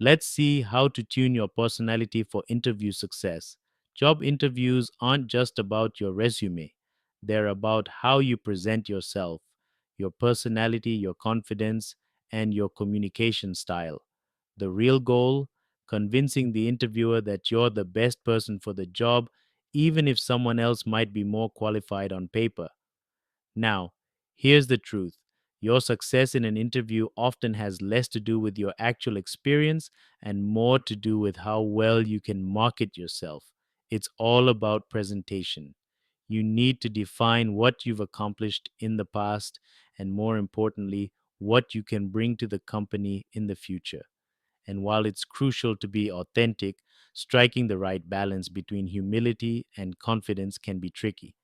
Let's see how to tune your personality for interview success. Job interviews aren't just about your resume, they're about how you present yourself, your personality, your confidence, and your communication style. The real goal: convincing the interviewer that you're the best person for the job, even if someone else might be more qualified on paper. Now, here's the truth: your success in an interview often has less to do with your actual experience and more to do with how well you can market yourself. It's all about presentation. You need to define what you've accomplished in the past and, more importantly, what you can bring to the company in the future. And while it's crucial to be authentic, striking the right balance between humility and confidence can be tricky.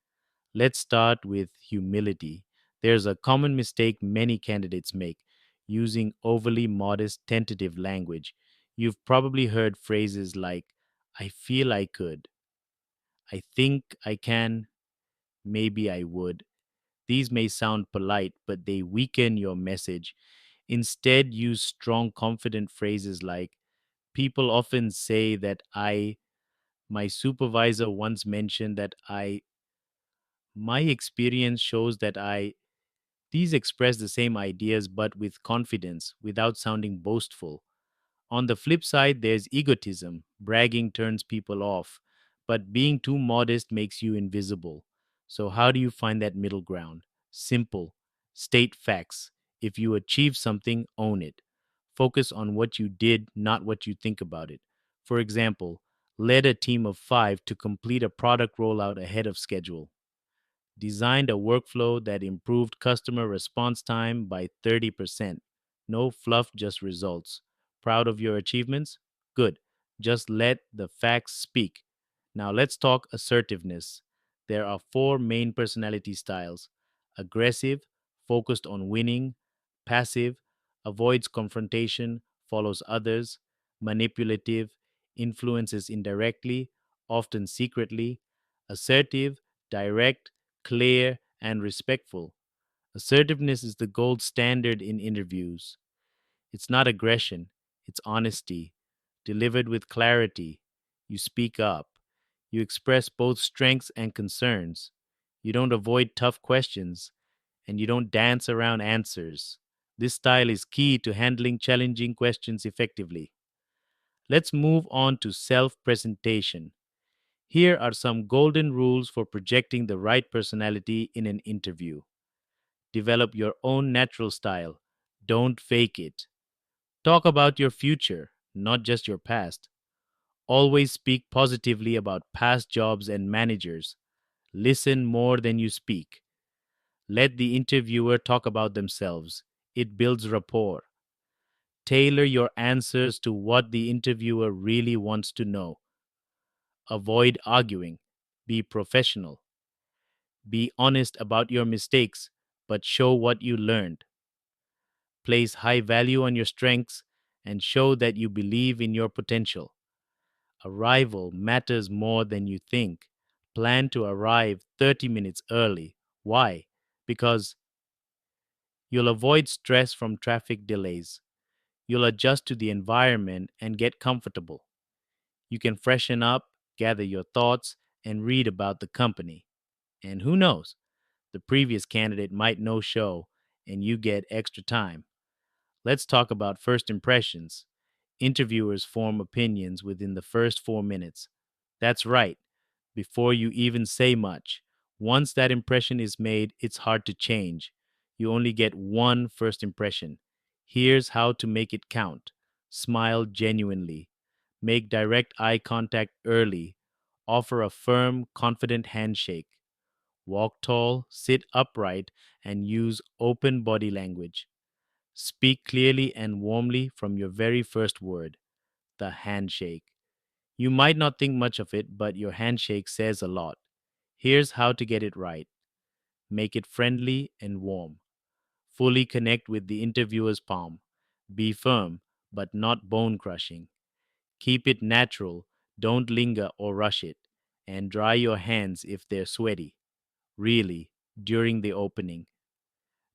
Let's start with humility. There's a common mistake many candidates make: using overly modest, tentative language. You've probably heard phrases like, I feel I could, I think I can, maybe I would. These may sound polite, but they weaken your message. Instead, use strong, confident phrases like, people often say that my supervisor once mentioned that my experience shows that These express the same ideas but with confidence, without sounding boastful. On the flip side, there's egotism. Bragging turns people off, but being too modest makes you invisible. So, how do you find that middle ground? Simple: state facts. If you achieve something, own it. Focus on what you did, not what you think about it. For example, led a team of 5 to complete a product rollout ahead of schedule. Designed a workflow that improved customer response time by 30%. No fluff, just results. Proud of your achievements? Good. Just let the facts speak. Now let's talk assertiveness. There are four main personality styles: aggressive, focused on winning; passive, avoids confrontation, follows others; manipulative, influences indirectly, often secretly; assertive, direct, clear, and respectful. Assertiveness is the gold standard in interviews. It's not aggression, it's honesty. Delivered with clarity, you speak up. You express both strengths and concerns. You don't avoid tough questions, and you don't dance around answers. This style is key to handling challenging questions effectively. Let's move on to self presentation. Here are some golden rules for projecting the right personality in an interview. Develop your own natural style. Don't fake it. Talk about your future, not just your past. Always speak positively about past jobs and managers. Listen more than you speak. Let the interviewer talk about themselves. It builds rapport. Tailor your answers to what the interviewer really wants to know. Avoid arguing. Be professional. Be honest about your mistakes, but show what you learned. Place high value on your strengths and show that you believe in your potential. Arrival matters more than you think. Plan to arrive 30 minutes early. Why? Because you'll avoid stress from traffic delays. You'll adjust to the environment and get comfortable. You can freshen up, gather your thoughts, and read about the company. And who knows? The previous candidate might no show, and you get extra time. Let's talk about first impressions. Interviewers form opinions within the first 4 minutes. That's right, before you even say much. Once that impression is made, it's hard to change. You only get one first impression. Here's how to make it count: smile genuinely, make direct eye contact early, offer a firm, confident handshake, walk tall, sit upright, and use open body language. Speak clearly and warmly from your very first word, the handshake. You might not think much of it, but your handshake says a lot. Here's how to get it right: make it friendly and warm. Fully connect with the interviewer's palm. Be firm, but not bone crushing. Keep it natural, don't linger or rush it. And dry your hands if they're sweaty. Really, during the opening.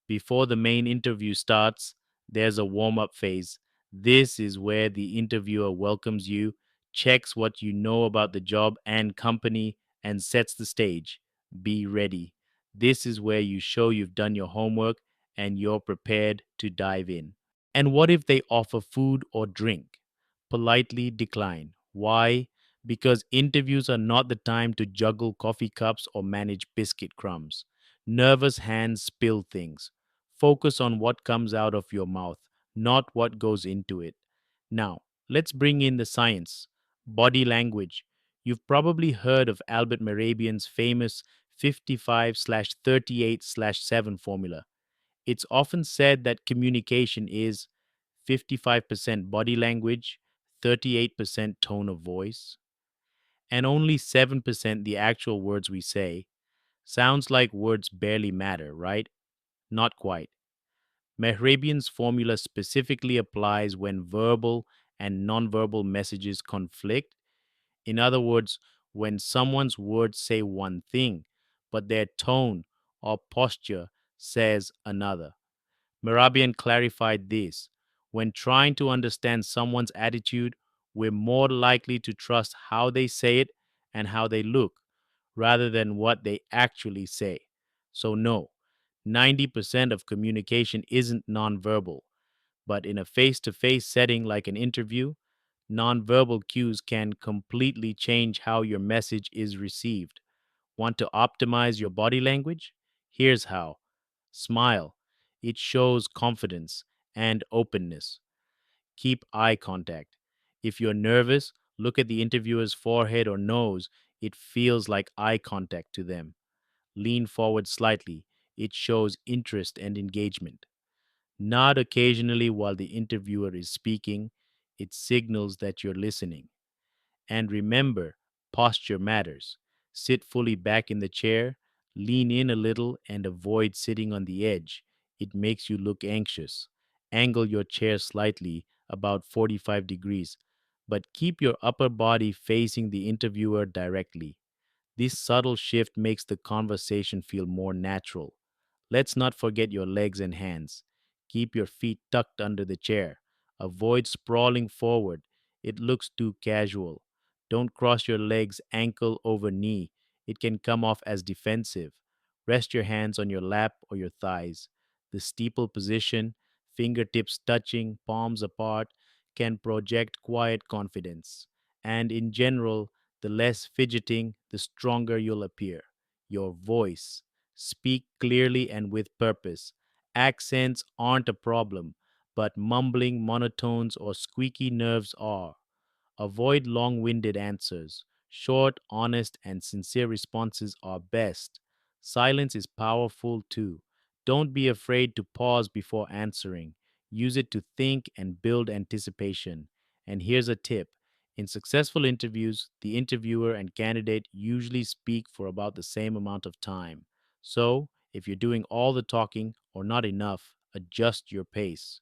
Before the main interview starts, there's a warm up phase. This is where the interviewer welcomes you, checks what you know about the job and company, and sets the stage. Be ready. This is where you show you've done your homework and you're prepared to dive in. And what if they offer food or drink? Politely decline. Why? Because interviews are not the time to juggle coffee cups or manage biscuit crumbs. Nervous hands spill things. Focus on what comes out of your mouth, not what goes into it. Now, let's bring in the science. Body language. You've probably heard of Albert Mehrabian's famous 55/38/7 formula. It's often said that communication is 55% body language, 38% tone of voice, and only 7% the actual words we say. Sounds like words barely matter, right? Not quite. Mehrabian's formula specifically applies when verbal and nonverbal messages conflict. In other words, when someone's words say one thing, but their tone or posture says another. Merabian clarified this. When trying to understand someone's attitude, we're more likely to trust how they say it and how they look rather than what they actually say. So, no, 90% of communication isn't nonverbal, but in a face to face setting like an interview, nonverbal cues can completely change how your message is received. Want to optimize your body language? Here's how. Smile. It shows confidence and openness. Keep eye contact. If you're nervous, look at the interviewer's forehead or nose. It feels like eye contact to them. Lean forward slightly. It shows interest and engagement. Nod occasionally while the interviewer is speaking. It signals that you're listening. And remember, posture matters. Sit fully back in the chair, lean in a little, and avoid sitting on the edge. It makes you look anxious. Angle your chair slightly, about 45 degrees, but keep your upper body facing the interviewer directly. This subtle shift makes the conversation feel more natural. Let's not forget your legs and hands. Keep your feet tucked under the chair. Avoid sprawling forward. It looks too casual. Don't cross your legs ankle over knee. It can come off as defensive. Rest your hands on your lap or your thighs. The steeple position, fingertips touching, palms apart, can project quiet confidence. And in general, the less fidgeting, the stronger you'll appear. Your voice. Speak clearly and with purpose. Accents aren't a problem, but mumbling monotones or squeaky nerves are. Avoid long winded answers. Short, honest, and sincere responses are best. Silence is powerful too. Don't be afraid to pause before answering. Use it to think and build anticipation. And here's a tip. In successful interviews, the interviewer and candidate usually speak for about the same amount of time. So, if you're doing all the talking or not enough, adjust your pace.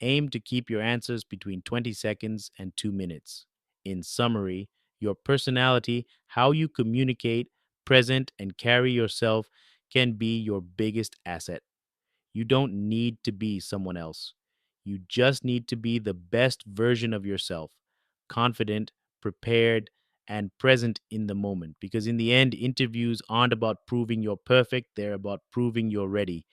Aim to keep your answers between 20 seconds and 2 minutes. In summary, your personality, how you communicate, present, and carry yourself can be your biggest asset. You don't need to be someone else. You just need to be the best version of yourself, confident, prepared, and present in the moment. Because in the end, interviews aren't about proving you're perfect, they're about proving you're ready.